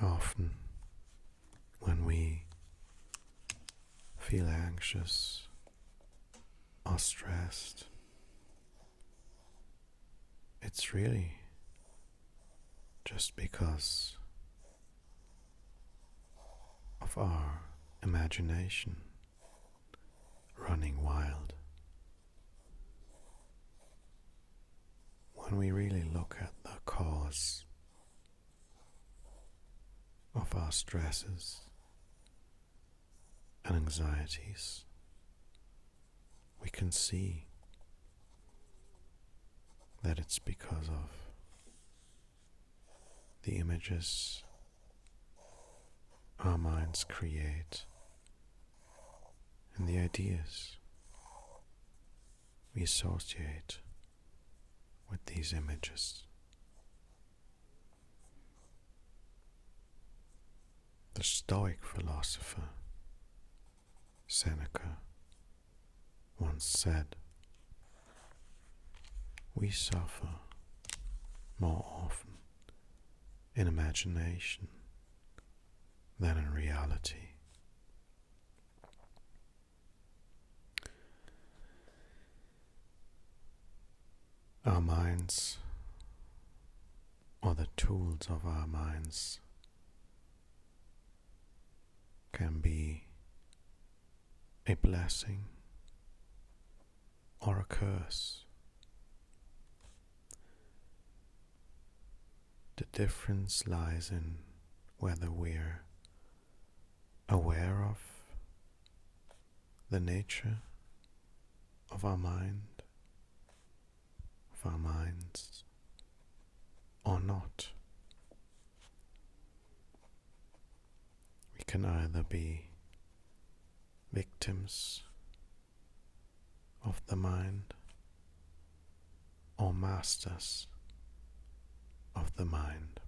Often, when we feel anxious or stressed, it's really just because of our imagination running wild. When we really look at the cause of our stresses and anxieties, we can see that it's because of the images our minds create and the ideas we associate with these images. The Stoic philosopher Seneca once said, "We suffer more often in imagination than in reality." Our minds, or the tools of our minds, can be a blessing or a curse. The difference lies in whether we're aware of the nature of our mind, of our minds, or not. We can either be victims of the mind or masters of the mind.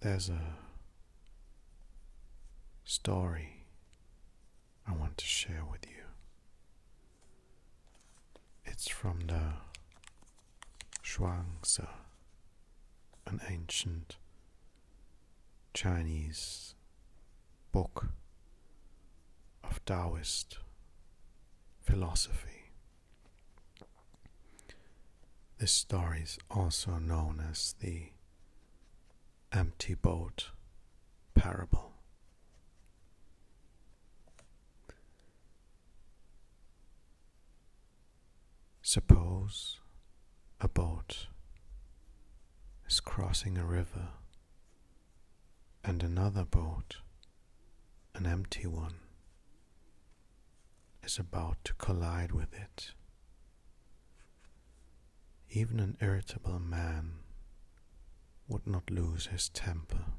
There's a story I want to share with you. It's from the Shuangzi, an ancient Chinese book of Taoist philosophy. This story is also known as the empty boat parable. Suppose a boat is crossing a river and another boat, an empty one, is about to collide with it. Even an irritable man would not lose his temper.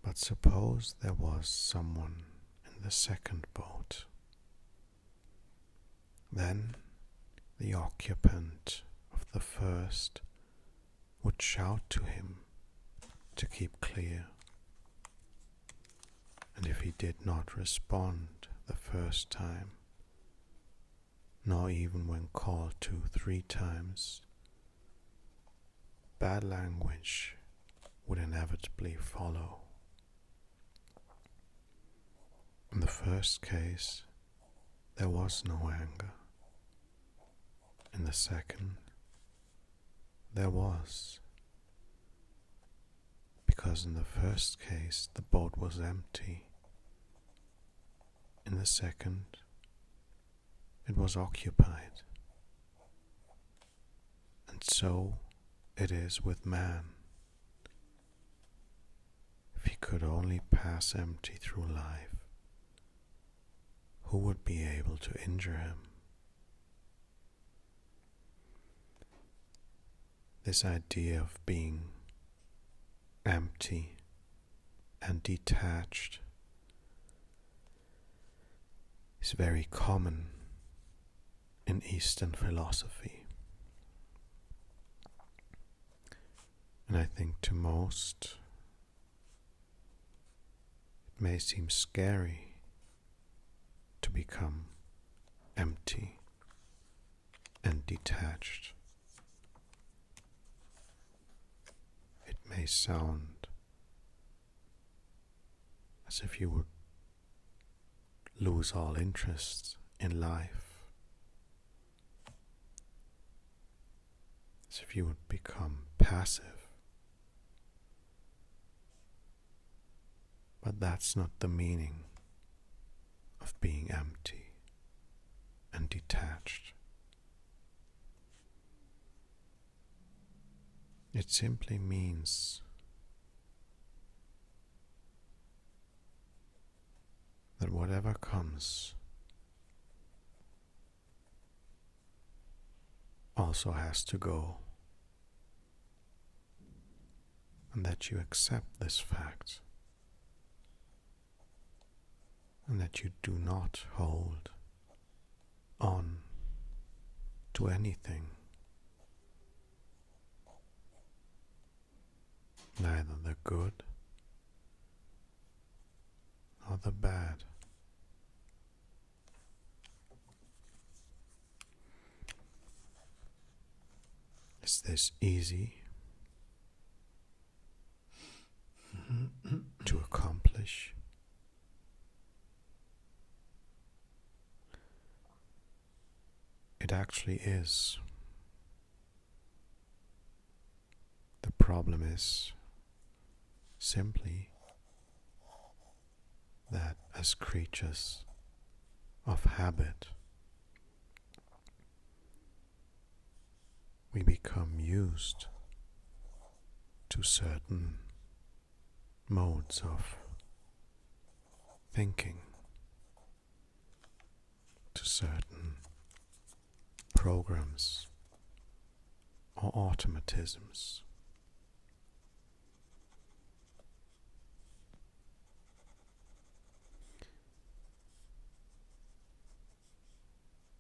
But suppose there was someone in the second boat. Then the occupant of the first would shout to him to keep clear. And if he did not respond the first time, nor even when called 2-3 times, bad language would inevitably follow. In the first case, there was no anger. In the second, there was. Because in the first case, the boat was empty. In the second, it was occupied. And so it is with man. If he could only pass empty through life, who would be able to injure him? This idea of being empty and detached is very common in Eastern philosophy. And I think to most it may seem scary to become empty and detached. It may sound as if you would lose all interest in life, as if you would become passive. But that's not the meaning of being empty and detached. It simply means that whatever comes also has to go, and that you accept this fact, and that you do not hold on to anything, neither the good nor the bad. Is this easy to accomplish? It actually is. The problem is simply that as creatures of habit, we become used to certain modes of thinking, to certain programs or automatisms.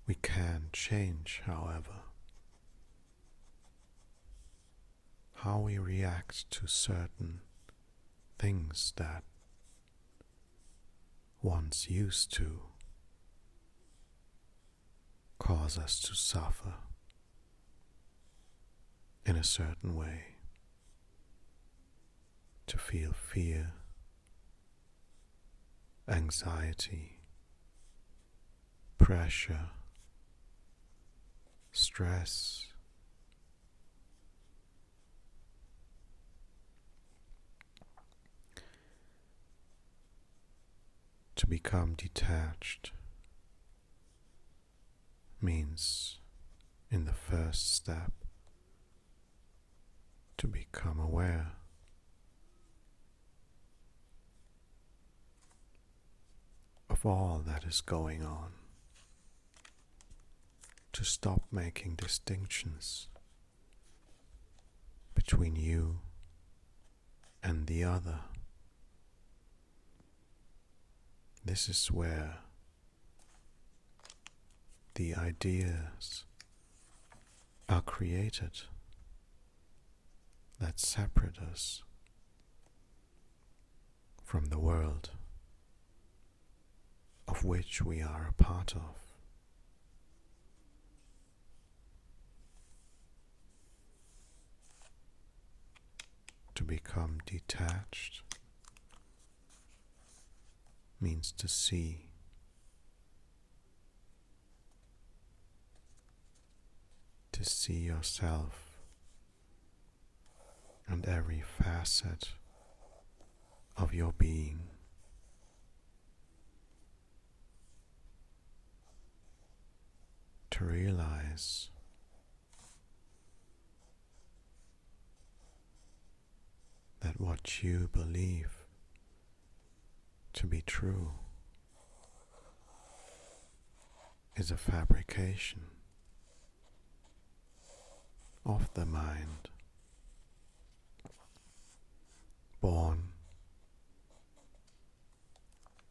We can change, however, how we react to certain things that once used to cause us to suffer in a certain way, to feel fear, anxiety, pressure, stress. To become detached means, in the first step, to become aware of all that is going on, to stop making distinctions between you and the other. This is where the ideas are created that separate us from the world of which we are a part of. To become detached means to see yourself and every facet of your being to realize that what you believe to be true is a fabrication of the mind, born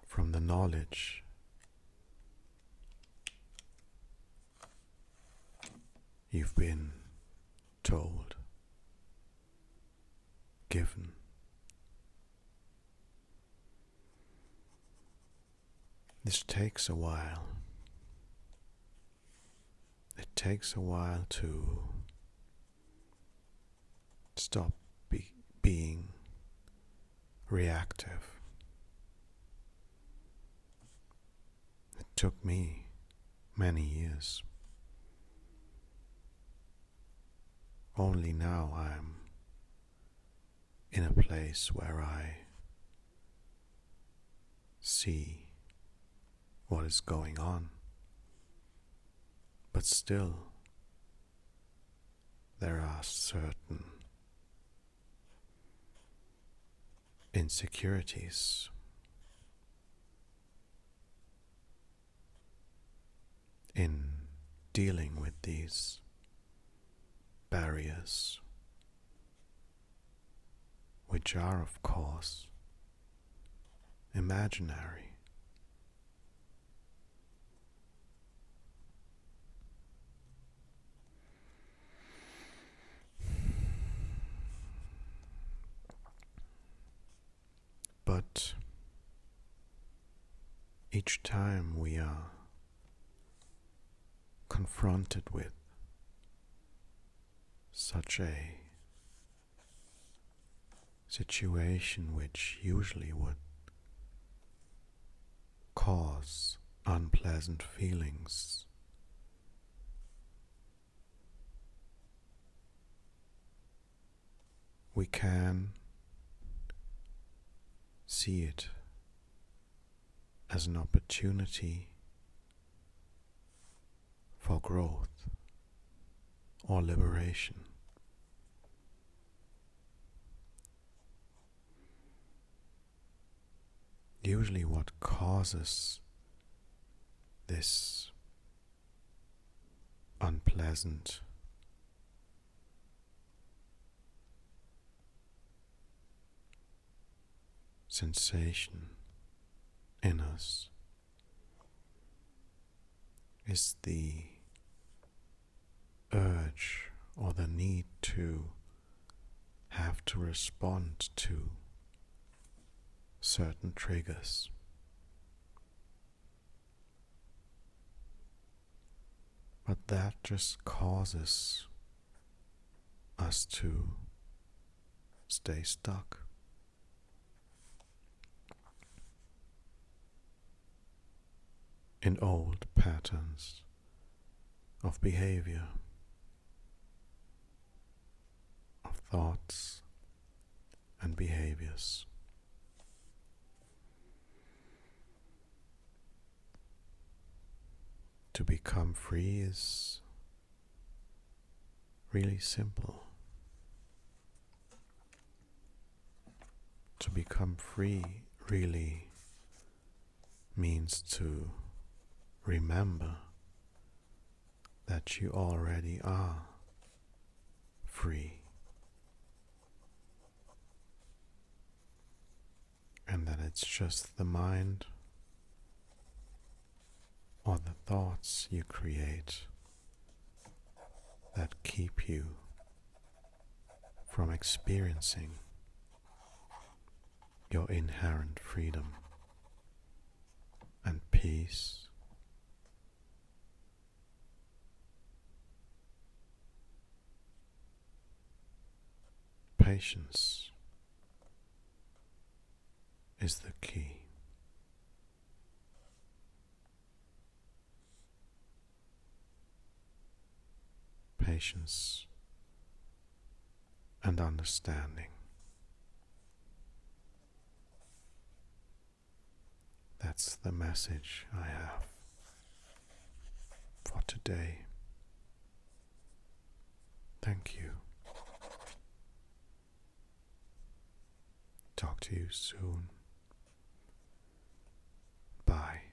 from the knowledge you've been told, given. This takes a while. it takes a while to stop being reactive. It took me many years. Only now I'm in a place where I see what is going on, but still there are certain insecurities in dealing with these barriers, which are, of course, imaginary. But each time we are confronted with such a situation which usually would cause unpleasant feelings, we can see it as an opportunity for growth or liberation. Usually what causes this unpleasant sensation in us is the urge or the need to have to respond to certain triggers. But that just causes us to stay stuck. In old patterns of behavior, of thoughts and behaviors. To become free is really simple. To become free really means to remember that you already are free, and that it's just the mind or the thoughts you create that keep you from experiencing your inherent freedom and peace. Patience is the key. Patience and understanding. That's the message I have for today. Thank you. Talk to you soon. Bye.